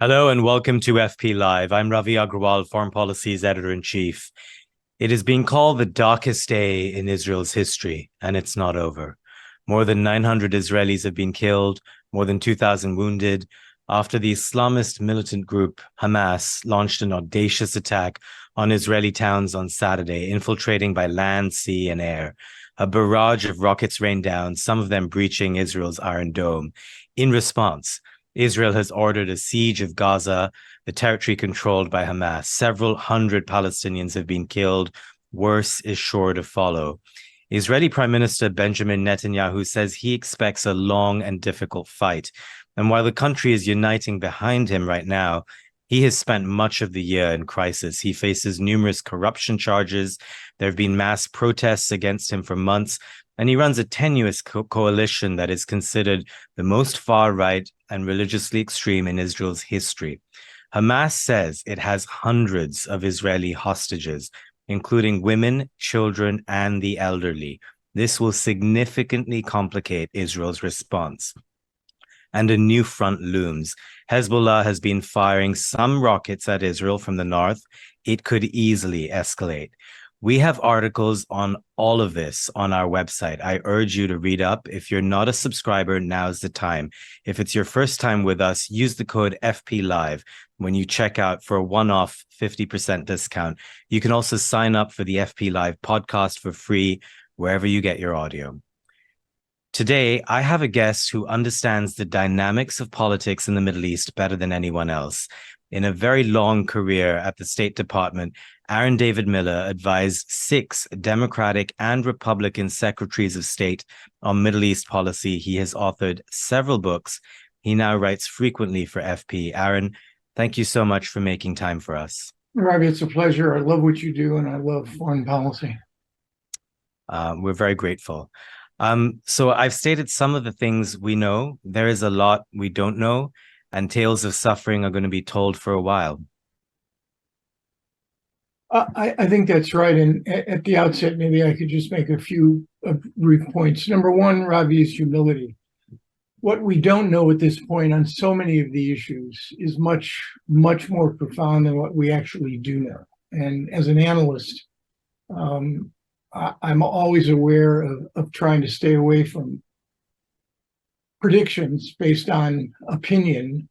Hello and welcome to FP Live. I'm Ravi Agrawal, Foreign Policy's Editor-in-Chief. It has been called the darkest day in Israel's history, and it's not over. More than 900 Israelis have been killed, more than 2,000 wounded, after the Islamist militant group Hamas launched an audacious attack on Israeli towns on Saturday, infiltrating by land, sea, and air. A barrage of rockets rained down, some of them breaching Israel's Iron Dome. In response, Israel has ordered a siege of Gaza, the territory controlled by Hamas. Several hundred Palestinians have been killed. Worse is sure to follow. Israeli Prime Minister Benjamin Netanyahu says he expects a long and difficult fight. And while the country is uniting behind him right now, he has spent much of the year in crisis. He faces numerous corruption charges. There have been mass protests against him for months, and he runs a tenuous coalition that is considered the most far-right and religiously extreme in Israel's history. Hamas says it has hundreds of Israeli hostages, including women, children, and the elderly. This will significantly complicate Israel's response. And a new front looms. Hezbollah has been firing some rockets at Israel from the north. It could easily escalate. We have articles on all of this on our website. I urge you to read up. If you're not a subscriber, now's the time. If it's your first time with us, use the code FPLive when you check out for a one-off 50% discount. You can also sign up for the FP Live podcast for free wherever you get your audio. Today, I have a guest who understands the dynamics of politics in the Middle East better than anyone else. In a very long career at the State Department, Aaron David Miller advised 6 Democratic and Republican secretaries of state on Middle East policy. He has authored several books. He now writes frequently for FP. Aaron, thank you so much for making time for us. Ravi, it's a pleasure. I love what you do, and I love foreign policy. We're very grateful. So I've stated some of the things we know. There is a lot we don't know, and tales of suffering are going to be told for a while. I think that's right. And at the outset, maybe I could just make a few brief points. Number one, Ravi, is humility. What we don't know at this point on so many of the issues is much, much more profound than what we actually do know. And as an analyst, I'm always aware of trying to stay away from predictions based on opinion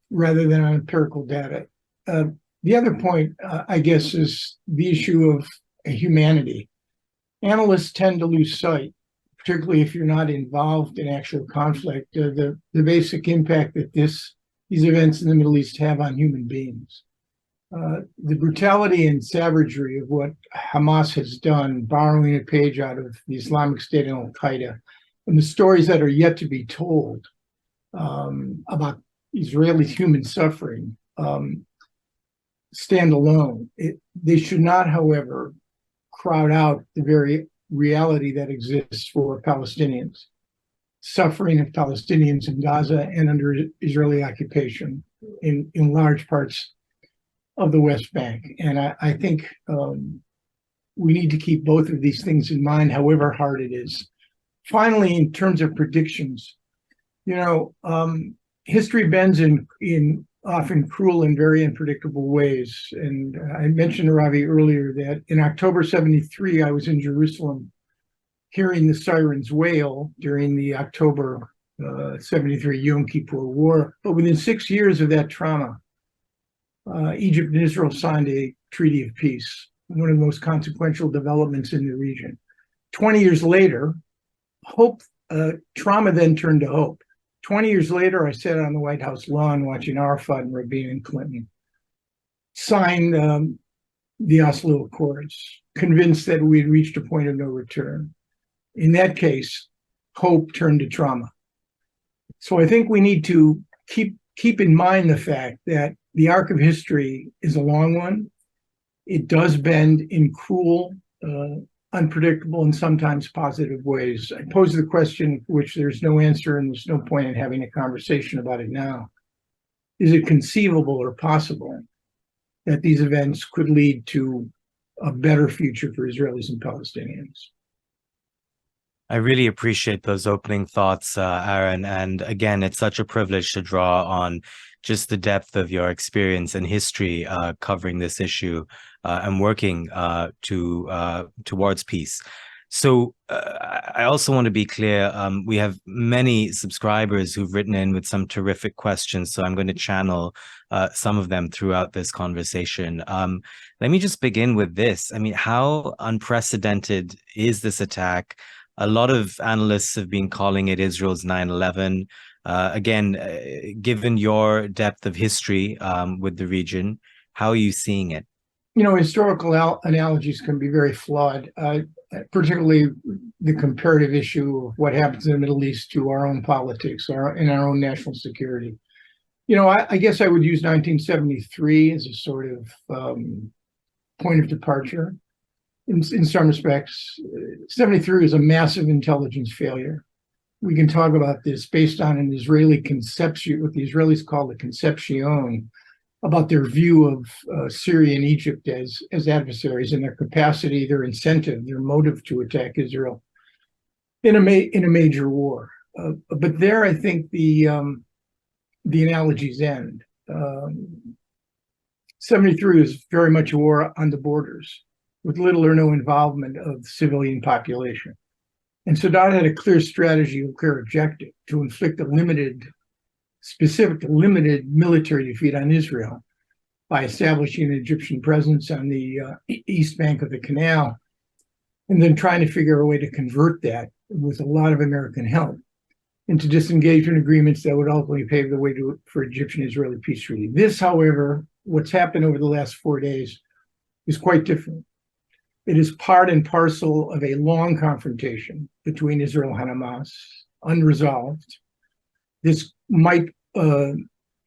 rather than on empirical data. The other point, I guess, is the issue of humanity. Analysts tend to lose sight, particularly if you're not involved in actual conflict, the basic impact that these events in the Middle East have on human beings. The brutality and savagery of what Hamas has done, borrowing a page out of the Islamic State and Al-Qaeda, and the stories that are yet to be told about Israeli human suffering, stand alone. They should not, however, crowd out the very reality that exists for Palestinians. Suffering of Palestinians in Gaza and under Israeli occupation in large parts of the West Bank. And I think we need to keep both of these things in mind, however hard it is. Finally, in terms of predictions, history bends in often cruel and very unpredictable ways. And I mentioned to Ravi earlier that in October 73, I was in Jerusalem hearing the sirens wail during the October 73 Yom Kippur War. But within 6 years of that trauma, Egypt and Israel signed a treaty of peace, one of the most consequential developments in the region. 20 years later, trauma then turned to hope. 20 years later, I sat on the White House lawn watching Arafat and Rabin and Clinton sign the Oslo Accords, convinced that we had reached a point of no return. In that case, hope turned to trauma. So I think we need to keep in mind the fact that the arc of history is a long one. It does bend in cruel, unpredictable, and sometimes positive ways. I pose the question for which there's no answer, and there's no point in having a conversation about it now. Is it conceivable or possible that these events could lead to a better future for Israelis and Palestinians? I really appreciate those opening thoughts, Aaron. And again, it's such a privilege to draw on just the depth of your experience and history covering this issue and working towards peace. So I also want to be clear, we have many subscribers who've written in with some terrific questions, so I'm going to channel some of them throughout this conversation. Let me just begin with this. I mean, how unprecedented is this attack? A lot of analysts have been calling it Israel's 9/11. Again, given your depth of history with the region, how are you seeing it? You know, historical analogies can be very flawed, particularly the comparative issue of what happens in the Middle East to our own politics and our own national security. You know, I guess I would use 1973 as a sort of point of departure. In some respects, 73 was a massive intelligence failure. We can talk about this based on an Israeli conception, what the Israelis call the conception, about their view of Syria and Egypt as adversaries and their capacity, their incentive, their motive to attack Israel in a major war. But there, I think the analogies end. 73 was very much a war on the borders, with little or no involvement of the civilian population. And Saddam had a clear strategy, a clear objective to inflict a limited military defeat on Israel by establishing an Egyptian presence on the east bank of the canal, and then trying to figure a way to convert that with a lot of American help into disengagement agreements that would ultimately pave the way for Egyptian-Israeli peace treaty. This, however, what's happened over the last 4 days is quite different. It is part and parcel of a long confrontation between Israel and Hamas, unresolved. This might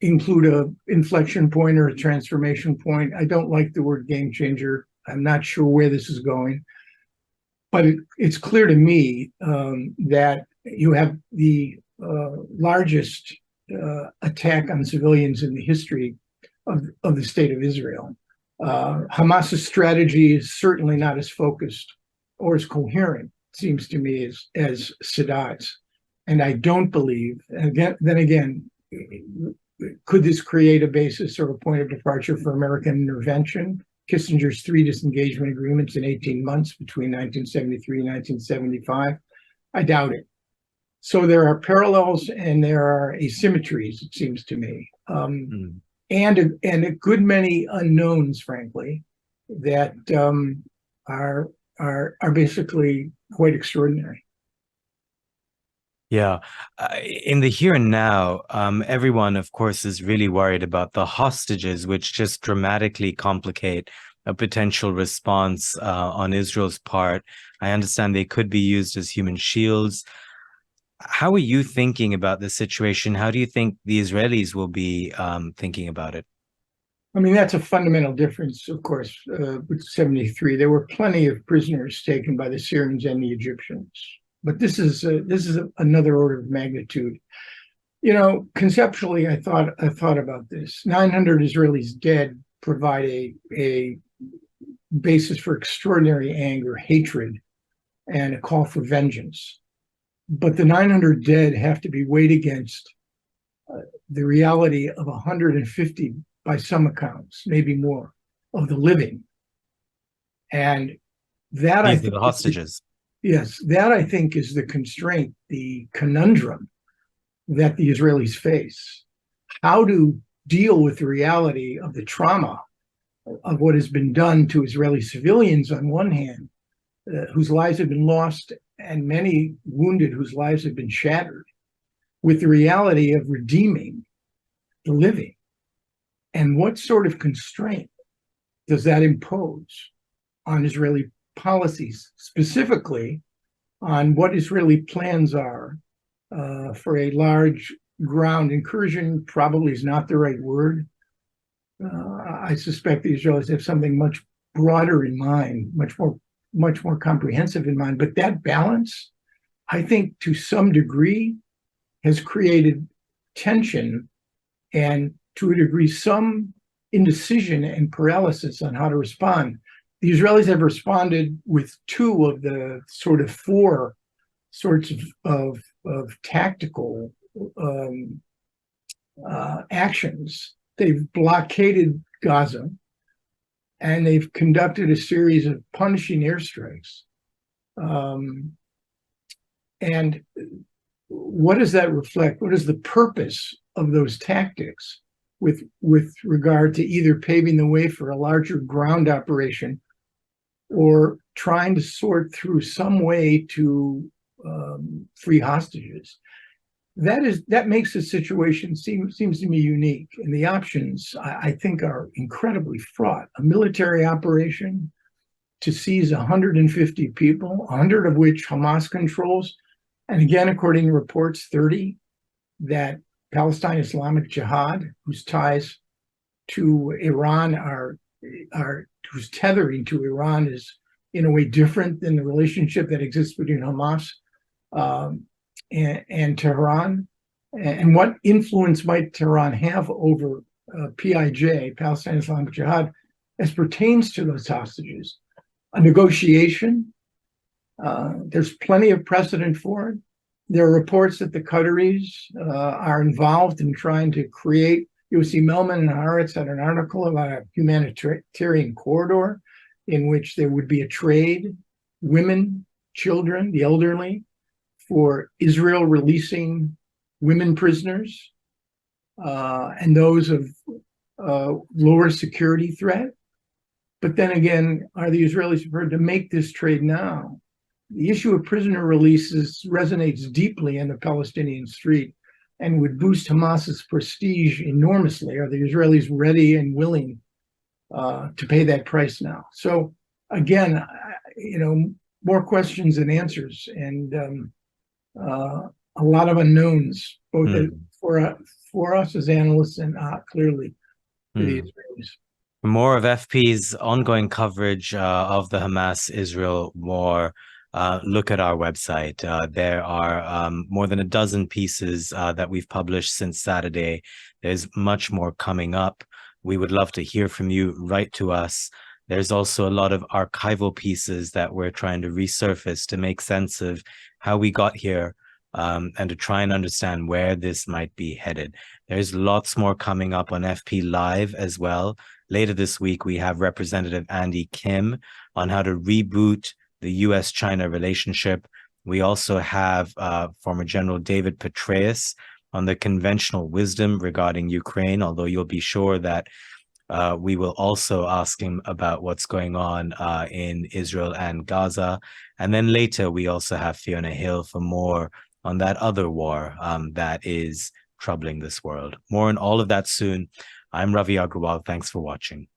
include an inflection point or a transformation point. I don't like the word game changer. I'm not sure where this is going. But it's clear to me that you have the largest attack on civilians in the history of the state of Israel. Hamas's strategy is certainly not as focused or as coherent, it seems to me, as Sadat's. And I don't believe, and then again, could this create a basis or a point of departure for American intervention? Kissinger's 3 disengagement agreements in 18 months between 1973 and 1975? I doubt it. So there are parallels and there are asymmetries, it seems to me, and a good many unknowns, frankly, that are basically quite extraordinary. Yeah. In the here and now, everyone, of course, is really worried about the hostages, which just dramatically complicate a potential response on Israel's part. I understand they could be used as human shields. How are you thinking about this situation? How do you think the Israelis will be thinking about it? I mean, that's a fundamental difference, of course, with 73. There were plenty of prisoners taken by the Syrians and the Egyptians. But this is another order of magnitude. You know, conceptually, I thought about this. 900 Israelis dead provide a basis for extraordinary anger, hatred, and a call for vengeance. But the 900 dead have to be weighed against the reality of 150, by some accounts, maybe more, of the living. And that, I think, the hostages. Yes, that I think is the constraint, the conundrum that the Israelis face. How to deal with the reality of the trauma of what has been done to Israeli civilians on one hand, whose lives have been lost, and many wounded whose lives have been shattered, with the reality of redeeming the living. And what sort of constraint does that impose on Israeli policies, specifically on what Israeli plans are for a large ground incursion? Probably is not the right word. I suspect the Israelis have something much broader in mind, much more comprehensive in mind. But that balance, I think, to some degree, has created tension and, to a degree, some indecision and paralysis on how to respond. The Israelis have responded with 2 of the sort of 4 sorts of tactical actions. They've blockaded Gaza, and they've conducted a series of punishing airstrikes. And what does that reflect? What is the purpose of those tactics with regard to either paving the way for a larger ground operation or trying to sort through some way to free hostages? That makes the situation seems to me unique, and the options I think are incredibly fraught. A military operation to seize 150 people, 100 of which Hamas controls, and again, according to reports, 30 that Palestine Islamic Jihad, whose ties to Iran whose tethering to Iran is in a way different than the relationship that exists between Hamas and Tehran, and what influence might Tehran have over PIJ, Palestine Islamic Jihad, as pertains to those hostages? A negotiation. There's plenty of precedent for it. There are reports that the Qataris are involved in trying to create. Yossi Melman and Haaretz had an article about a humanitarian corridor in which there would be a trade, women, children, the elderly, for Israel releasing women prisoners and those of lower security threat. But then again, are the Israelis prepared to make this trade now? The issue of prisoner releases resonates deeply in the Palestinian street and would boost Hamas's prestige enormously. Are the Israelis ready and willing to pay that price now? So again, more questions than answers, and a lot of unknowns, both for us as analysts and clearly for the Israelis. For more of FP's ongoing coverage of the Hamas-Israel war, look at our website. There are more than a dozen pieces that we've published since Saturday. There's much more coming up. We would love to hear from you. Write to us. There's also a lot of archival pieces that we're trying to resurface to make sense of how we got here and to try and understand where this might be headed. There's lots more coming up on FP Live as well. Later this week, we have Representative Andy Kim on how to reboot the U.S.-China relationship. We also have former General David Petraeus on the conventional wisdom regarding Ukraine, although you'll be sure that we will also ask him about what's going on in Israel and Gaza. And then later, we also have Fiona Hill for more on that other war that is troubling this world. More on all of that soon. I'm Ravi Agrawal. Thanks for watching.